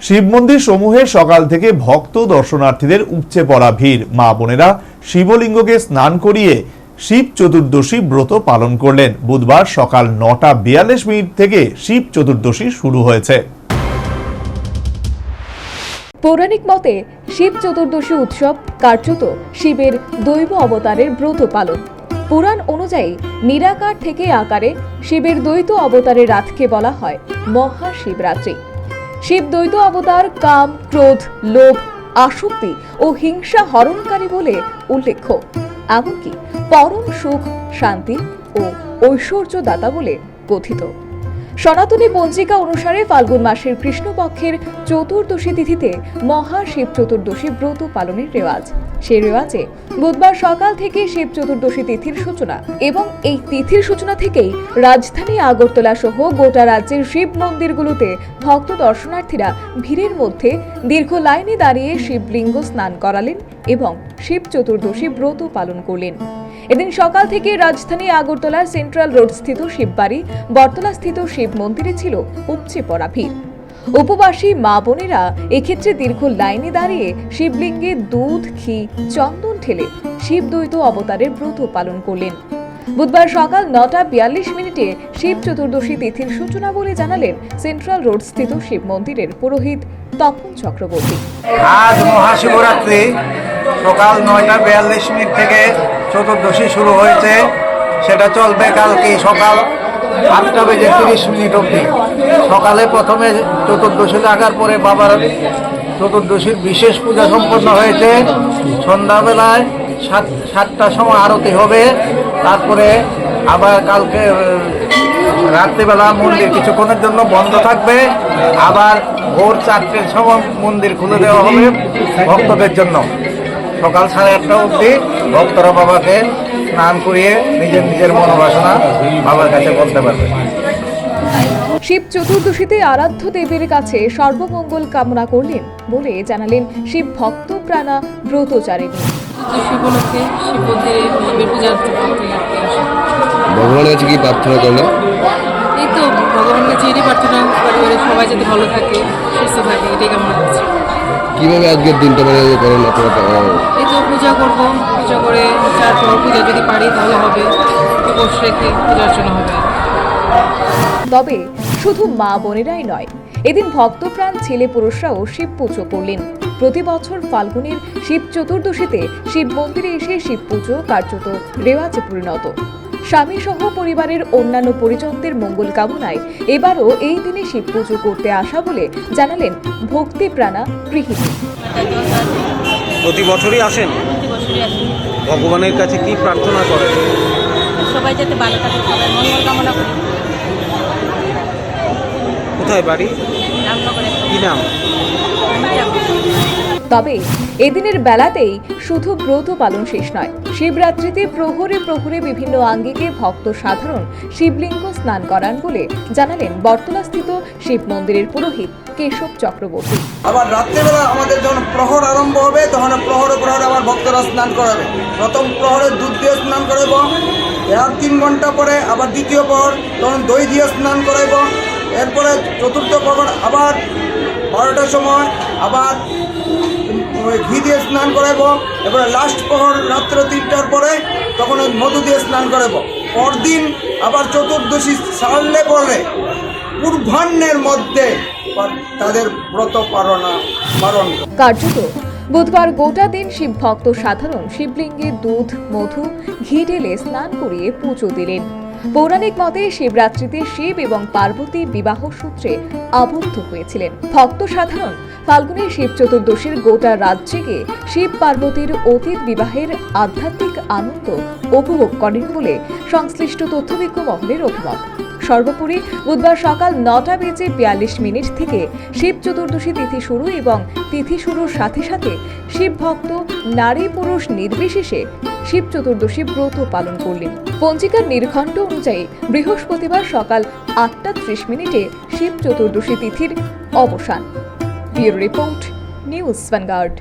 শিব মন্দির সমূহে সকাল থেকে ভক্ত দর্শনার্থীদের উপচে পড়া ভিড়। মা বোনেরা শিবলিঙ্গকে স্নান করিয়ে শিব চতুর্দশী ব্রত পালন করলেন। বুধবার সকাল 9:42 থেকে শিব চতুর্দশী শুরু হয়েছে। পৌরাণিক মতে শিব চতুর্দশী উৎসব কার্যত শিবের দৈব অবতারের ব্রত পালন। পুরাণ অনুযায়ী নিরাকার থেকে আকারে শিবের দ্বৈত অবতারের রাতকে বলা হয় মহাশিবরাত্রি। শিব দ্বৈত অবতার কাম, ক্রোধ, লোভ, আসক্তি ও হিংসা হরণকারী বলে উল্লেখ্য। এমনকি পরম সুখ, শান্তি ও ঐশ্বর্য দাতা বলে কথিত। সনাতনী পঞ্জিকা অনুসারে ফাল্গুন মাসের কৃষ্ণপক্ষের চতুর্দশী তিথিতে মহাশিব চতুর্দশী ব্রত পালনের রেওয়াজ। সেই রেওয়াজে বুধবার সকাল থেকে শিব চতুর্দশী তিথির সূচনা এবং এই তিথির সূচনা থেকেই রাজধানী আগরতলা সহ গোটা রাজ্যের শিব মন্দিরগুলোতে ভক্ত দর্শনার্থীরা ভিড়ের মধ্যে দীর্ঘ লাইনে দাঁড়িয়ে শিবলিঙ্গ স্নান করালেন এবং শিব চতুর্দশী ব্রত পালন করলেন। এদিন সকাল থেকে রাজধানী আগরতলার সেন্ট্রাল রোড স্থিত শিববাড়ি, বটতলা স্থিত শিব মন্দিরে ছিল উপচে পড়া ভিড়। উপবাসী মা বোনেরা এক্ষেত্রে দীর্ঘ লাইনে দাঁড়িয়ে শিবলিঙ্গে দুধ, ঘি, চন্দন ঢেলে শিব দ্বৈত অবতারের ব্রত পালন করলেন। বুধবার সকাল 9:42 শিব চতুর্দশী তিথির সূচনা বলে জানালেন সেন্ট্রাল রোড স্থিত শিব মন্দিরের পুরোহিত তপন চক্রবর্তী। আজ মহাশিবরাত্রি সকাল 9:42 থেকে চতুর্দশী শুরু হয়েছে। সেটা চলবে কালকে সকাল 8:30 অবধি। সকালে প্রথমে চতুর্দশী লাগার পরে বাবার চতুর্দশীর বিশেষ পূজা সম্পন্ন হয়েছে। সন্ধ্যাবেলায় 7টার সময় আরতি হবে। তারপরে আবার কালকে রাত্রিবেলা মন্দির কিছুক্ষণের জন্য বন্ধ থাকবে। আবার ভোর 4টের সময় মন্দির খুলে দেওয়া হবে ভক্তদের জন্য। সকাল 8:30 অবধি ভক্তরা বাবাকে স্নান করিয়ে নিজের মনোবাসনা বাবার কাছে বলতে পারবে। শিব চতুর্দশীতে আরাধ্য দেবীর কাছে সর্বমঙ্গল কামনা করলেন বলে জানালেন শিব ভক্ত প্রাণা ব্রতচারিণী। ভগবানের কাছে কি প্রার্থনা করলেন? এই তো ভগবানের কাছে এটাই প্রার্থনা, পরিবারের সবাই যাতে ভালো থাকে, সুস্থ থাকে, এটাই কামনা করছি। কিভাবে আজকের দিনটা মানে করেন আপনারা? এই তো পূজা করবো, পূজা করে তারপর পূজা যদি পারি তাহলে হবে, উপোস রেখে পূজা অর্চনা হবে। তবে শুধু মা বোনেরাই নয়, এদিন ভক্তপ্রাণ ছেলে পুরুষরাও শিব পুজো করলেন। প্রতি বছর ফাল্গুনের শিব চতুর্দশীতে শিব মন্দিরে এসে শিব পুজো কার্যত রেওয়াজে পরিণত। স্বামী সহ পরিবারের অন্যান্য পরিজনদের মঙ্গল কামনায় এবারও এই দিনে শিব পুজো করতে আসা বলে জানালেন ভক্তিপ্রাণা গৃহিণী। প্রতি বছরই আসেন? ভগবানের কাছে কি প্রার্থনা করেন? সবাই যাতে ভালো থাকে, সবাই মঙ্গল কামনা করে। কোথায় বাড়ি? কি নাম? তবে এদিনের বেলাতেই শুধু ব্রত পালন শেষ নয়, শিবরাত্রিতে প্রহরে প্রহরে বিভিন্ন আঙ্গিকে ভক্ত সাধারণ শিবলিঙ্গ স্নান করান বলে জানালেন বটতলা স্থিত শিব মন্দিরের পুরোহিত কেশব চক্রবর্তী। আবার রাত্রেবেলা আমাদের যখন প্রহর আরম্ভ হবে তখন প্রহরে প্রহরে আবার ভক্তরা স্নান করাবে। প্রথম প্রহরে দুধ দিয়ে স্নান করাইব, এর 3 ঘন্টা পরে আবার দ্বিতীয় প্রহর তখন দই দিয়ে স্নান করাইব। এরপরে চতুর্থ প্রহর আবার 12টার সময় আবার ঘি দিয়ে স্নান করাইব। এরপরে লাস্ট প্রহর রাত্র 3টার পরে তখন মধু দিয়ে স্নান করাইব। পরদিন আবার চতুর্দশী সারলে পরে পূর্বাহ্নের মধ্যে তাদের ব্রত পালন। কার্যত বুধবার গোটা দিন শিব ভক্ত সাধারণ শিবলিঙ্গে দুধ, মধু, ঘি ঢেলে স্নান করিয়ে পুজো দিলেন। পৌরাণিক মতে শিবরাত্রিতে শিব এবং পার্বতী বিবাহ সূত্রে আবদ্ধ হয়েছিলেন। ভক্ত সাধারণ ফাল্গুনের শিব চতুর্দশীর গোটা রাজ্যকে শিব পার্বতীর অতীত বিবাহের আধ্যাত্মিক আনন্দ উপভোগ করেন বলে সংশ্লিষ্ট তথ্যবিজ্ঞ মহলের অভিমত। সর্বোপরি বুধবার সকাল 9:42 থেকে শিব চতুর্দশী তিথি শুরু এবং তিথি শুরুর সাথে সাথে শিব ভক্ত নারী পুরুষ নির্বিশেষে শিব চতুর্দশী ব্রত পালন করলেন। পঞ্জিকার নির্ঘণ্ট অনুযায়ী বৃহস্পতিবার সকাল 8:30 শিব চতুর্দশী তিথির অবসান। Bureau report, news vanguard.